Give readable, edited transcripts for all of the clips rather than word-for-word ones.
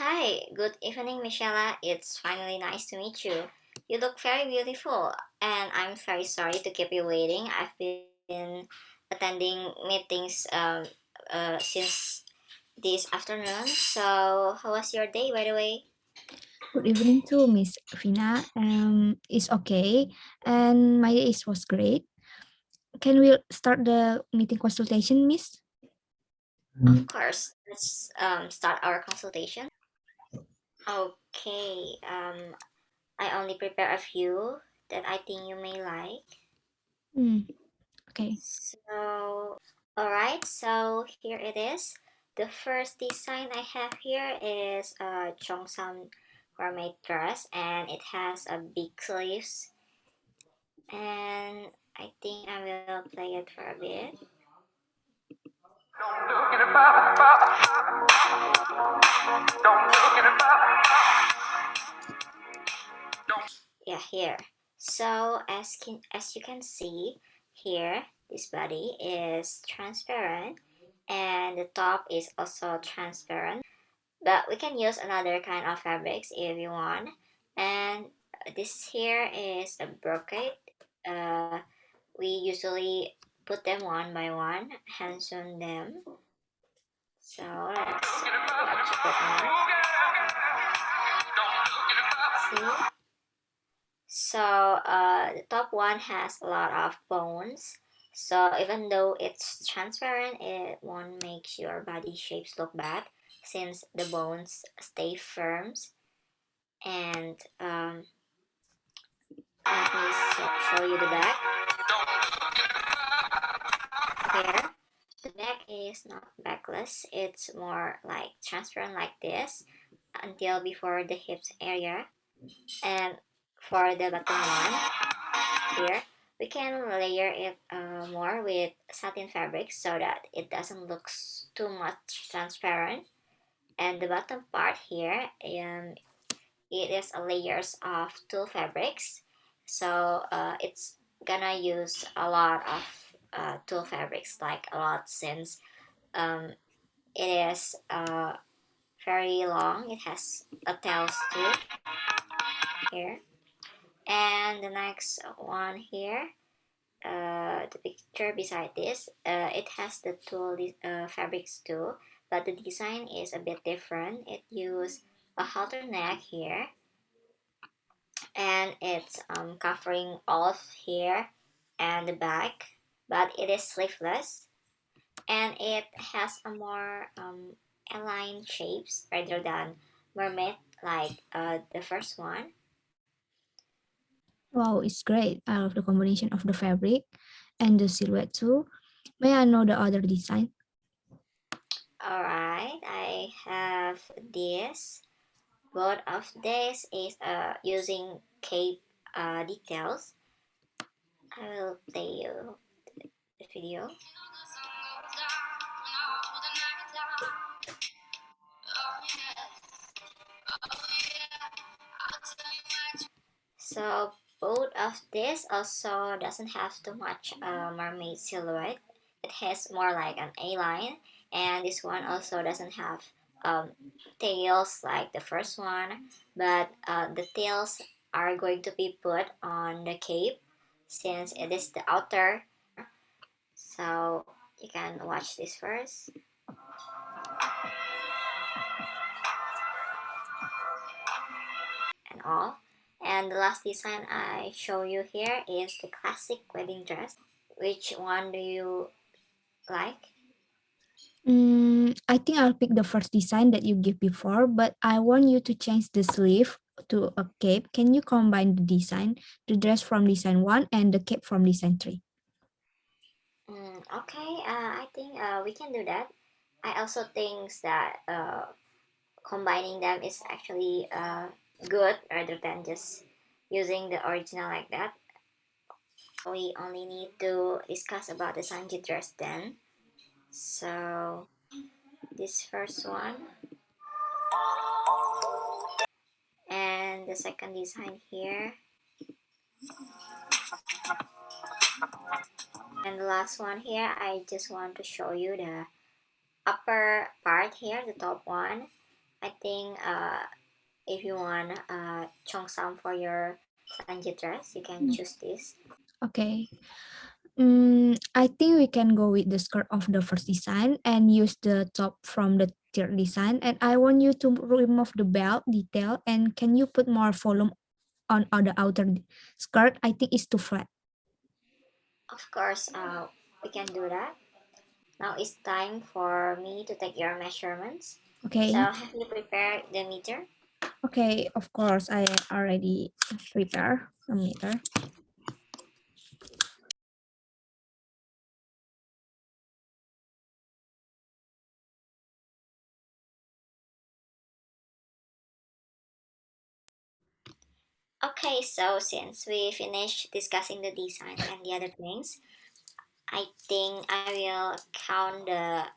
Hi, good evening, Michelle. It's finally nice to meet you. You look very beautiful, and I'm very sorry to keep you waiting. I've been attending meetings since this afternoon. So, how was your day, by the way? Good evening to Miss Ervina. It's okay, and my day was great. Can we start the meeting consultation, Miss? Of course, let's start our consultation. Okay, I only prepare a few that I think you may like. Hmm, okay. So, alright, so here it is. The first design I have here is a Cheongsam gourmet dress, and it has a big sleeves. And I think I will play it for a bit. Yeah, here. So as you can see here, this body is transparent, and the top is also transparent. But we can use another kind of fabrics if you want. And this here is a brocade. Uh, we usually put them one by one, hands on them. So let's watch a bit more. See? So the top one has a lot of bones. So even though it's transparent, it won't make your body shapes look bad since the bones stay firm. And let me show you the back. Here, the back is not backless. It's more like transparent like this until before the hips area. And for the bottom one, here, we can layer it more with satin fabric so that it doesn't look too much transparent. And the bottom part here, it is a layers of two fabrics, so it's gonna use a lot of two fabrics, like a lot, since um, it is very long. It has a tails too here. And the next one here, the picture beside this, it has the two fabrics too, but the design is a bit different. It uses a halter neck here, and it's covering all of here and the back, but it is sleeveless, and it has a more aligned shapes rather than mermaid like the first one. Wow, it's great. I love the combination of the fabric and the silhouette too. May I know the other design? All right, I have this. Both of this is using cape details. I will play you the video. So both of this also doesn't have too much mermaid silhouette. It has more like an A line, and this one also doesn't have um, tails like the first one, but the tails are going to be put on the cape since it is the outer. So you can watch this first and all. And the last design I show you here is the classic wedding dress. Which one do you like? I think I'll pick the first design that you gave before, but I want you to change the sleeve to a cape. Can you combine the design, the dress from design 1 and the cape from design 3? Okay, I think we can do that. I also think that combining them is actually good rather than just using the original like that. We only need to discuss about the Sanji dress then. So this first one and the second design here, and the last one here, I just want to show you the upper part here, the top one. I think if you want cheongsam for your sanjit dress, you can Mm. choose this. Okay. I think we can go with the skirt of the first design and use the top from the third design. And I want you to remove the belt detail. And can you put more volume on the outer skirt? I think it's too flat. Of course, we can do that. Now it's time for me to take your measurements. So Okay. have you prepared the meter? Okay. Of course, I already prepare a meter. Okay, so since we finished discussing the design and the other things, I think I will count the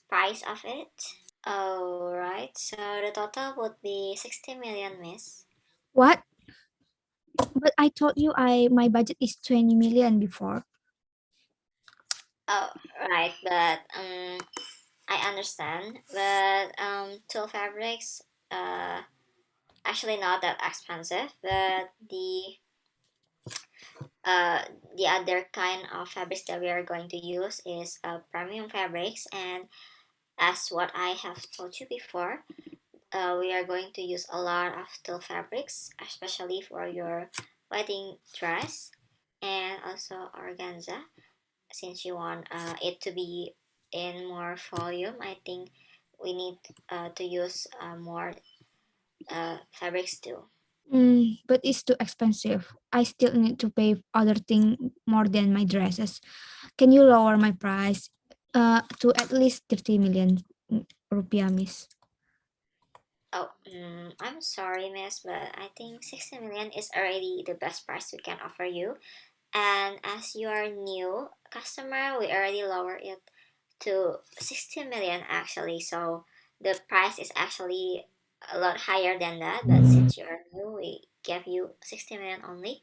price of it. Alright, so the total would be 60 million, miss. What? But I told you my budget is 20 million before. Oh, right, but I understand, but tulle fabrics actually not that expensive, but uh the other kind of fabrics that we are going to use is premium fabrics, and as what I have told you before, we are going to use a lot of tulle fabrics, especially for your wedding dress and also organza. Since you want it to be in more volume, I think we need to use more fabrics too. But it's too expensive. I still need to pay other thing more than my dresses. Can you lower my price to at least 30 million rupiah, miss? Oh, I'm sorry, miss, but I think 60 million is already the best price we can offer you. And as you are new customer, we already lower it to 60 million actually. So the price is actually a lot higher than that. But since you are new, we give you 60 million only.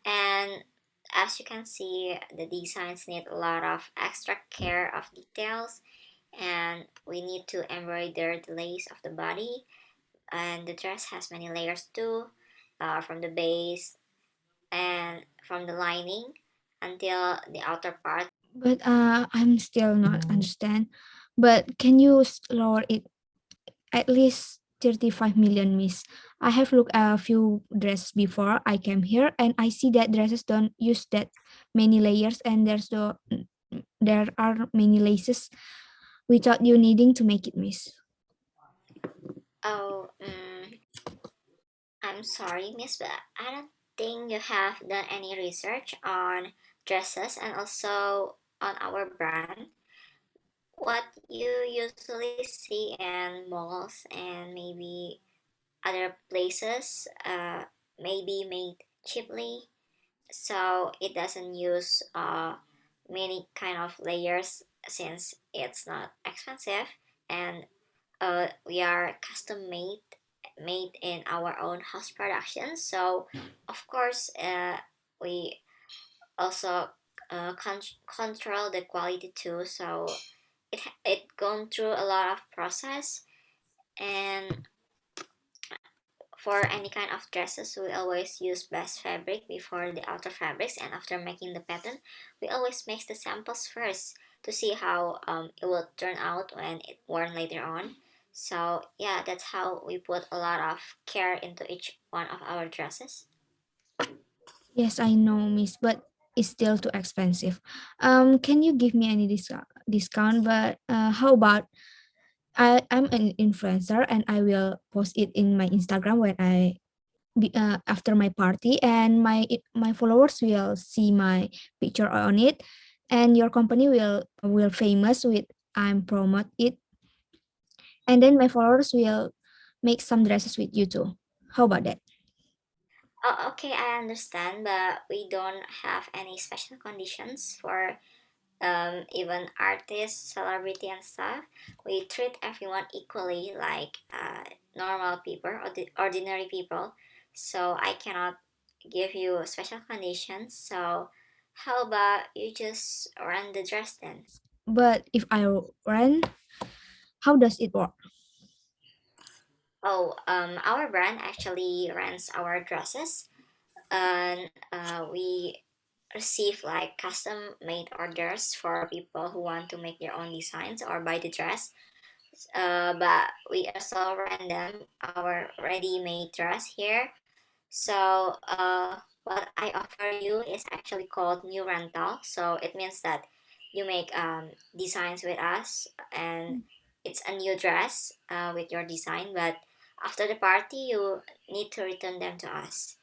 And as you can see, the designs need a lot of extra care of details, and we need to embroider the lace of the body, and the dress has many layers too, from the base and from the lining until the outer part. But I'm still not understand. But can you lower it at least 35 million, miss? I have looked at a few dresses before I came here and I see that dresses don't use that many layers and there are many laces without you needing to make it, miss. Oh, I'm sorry, miss, but I don't think you have done any research on dresses and also on our brand. What you usually see in malls and maybe other places may be made cheaply, so it doesn't use many kind of layers since it's not expensive, and we are custom made in our own house production. So of course we also control the quality too, so it gone through a lot of process. And for any kind of dresses, we always use best fabric before the outer fabrics, and after making the pattern, we always make the samples first to see how it will turn out when it worn later on. So yeah, that's how we put a lot of care into each one of our dresses. Yes, I know, miss, but it's still too expensive. Can you give me any discount? But how about I'm an influencer and I will post it in my Instagram when after my party, and my followers will see my picture on it, and your company will famous with I'm promote it, and then my followers will make some dresses with you too. How about that? Oh, okay, I understand, but we don't have any special conditions for even artists, celebrity, and stuff. We treat everyone equally, like normal people or the ordinary people. So I cannot give you special conditions. So how about you just run the dress then? But if I run, how does it work? Oh, our brand actually rents our dresses, and we receive like custom made orders for people who want to make their own designs or buy the dress. But we also rent them our ready-made dress here. So what I offer you is actually called new rental. So it means that you make designs with us, and it's a new dress with your design. But after the party, you need to return them to us,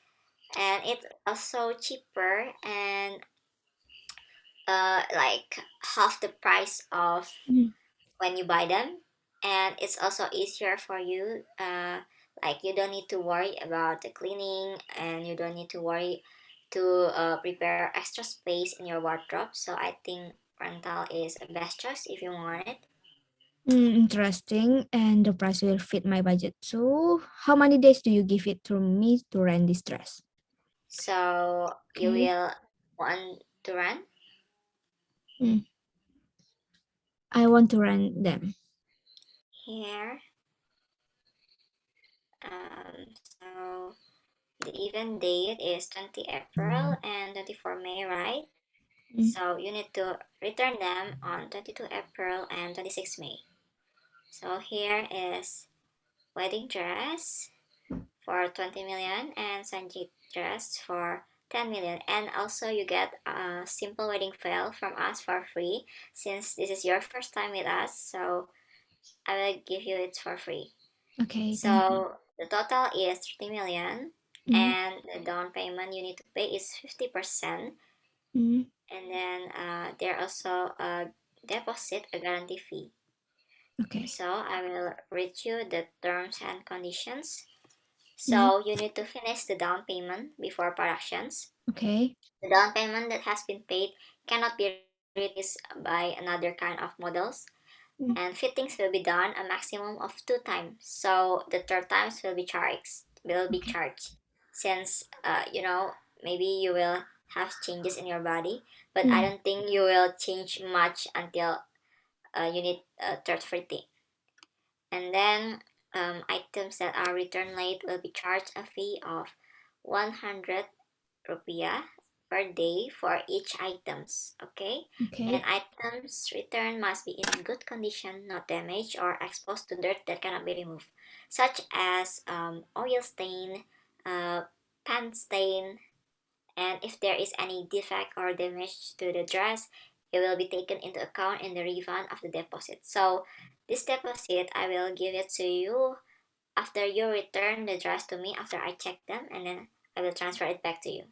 and it's also cheaper and like half the price of Mm. when you buy them, and it's also easier for you, like you don't need to worry about the cleaning, and you don't need to worry to prepare extra space in your wardrobe. So I think rental is a best choice if you want it. Interesting, and the price will fit my budget. So, how many days do you give it to me to rent this dress? So you Okay. will want to rent Mm, I want to rent them. here. So the event date is 20 April and 24 May, right? Mm, So you need to return them on 22 April and 26 May. So here is wedding dress for 20 million and Sanjit dress for 10 million. And also you get a simple wedding veil from us for free since this is your first time with us. So I will give you it for free. okay, thank you. So the total is 30 million, Mm, and the down payment you need to pay is 50%. mm, And then there also a deposit, a guarantee fee. okay. So I will read you the terms and conditions. Mm, So you need to finish the down payment before productions. okay. The down payment that has been paid cannot be reduced by another kind of models, Mm, and fittings will be done a maximum of 2 times. So the third times will be charged. Will be okay. charged, since maybe you will have changes in your body, but I Mm, don't think you will change much until you need a third fitting. And then items that are returned late will be charged a fee of 100 rupiah per day for each items. Okay, and okay. items returned must be in good condition, not damaged or exposed to dirt that cannot be removed, such as oil stain, uh, paint stain, and if there is any defect or damage to the dress, it will be taken into account in the refund of the deposit. So this deposit, I will give it to you after you return the dress to me, after I check them, and then I will transfer it back to you.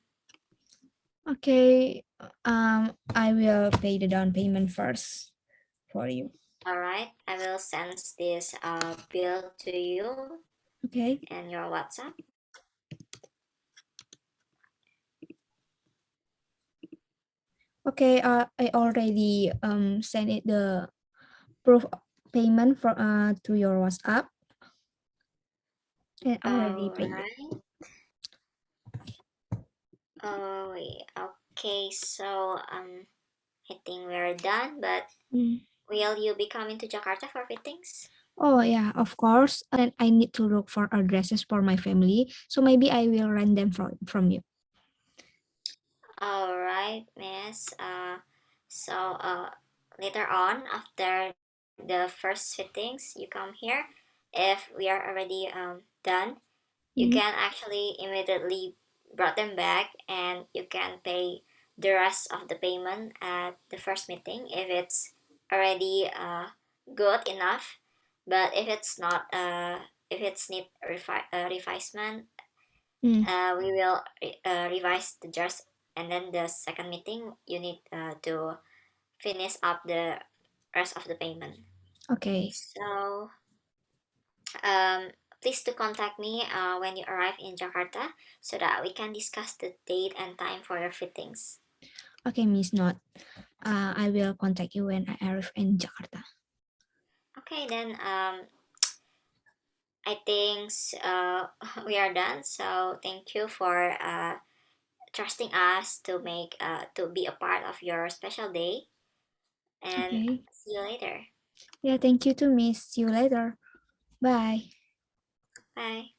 Okay. I will pay the down payment first for you. All right, I will send this bill to you Okay. and your WhatsApp. Okay. I already sent it the proof of payment for to your WhatsApp and already All paid it. right. Oh wait. Okay. So I think we're done. But Mm. will you be coming to Jakarta for fittings? Oh yeah, of course. And I need to look for addresses for my family, so maybe I will rent them from you. All right, miss. So later on, after the first fittings, you come here. If we are already done, you Mm, can actually immediately brought them back, and you can pay the rest of the payment at the first meeting if it's already good enough. But if it's need revisement, mm. we will revise the dress, and then the second meeting you need to finish up the rest of the payment. Okay. So um, please to contact me when you arrive in Jakarta so that we can discuss the date and time for your fittings. Okay, Miss Not. I will contact you when I arrive in Jakarta. Okay, then I think we are done. So thank you for trusting us to make to be a part of your special day, and Okay. see you later. Yeah, thank you to Miss. See you later. Bye. Bye.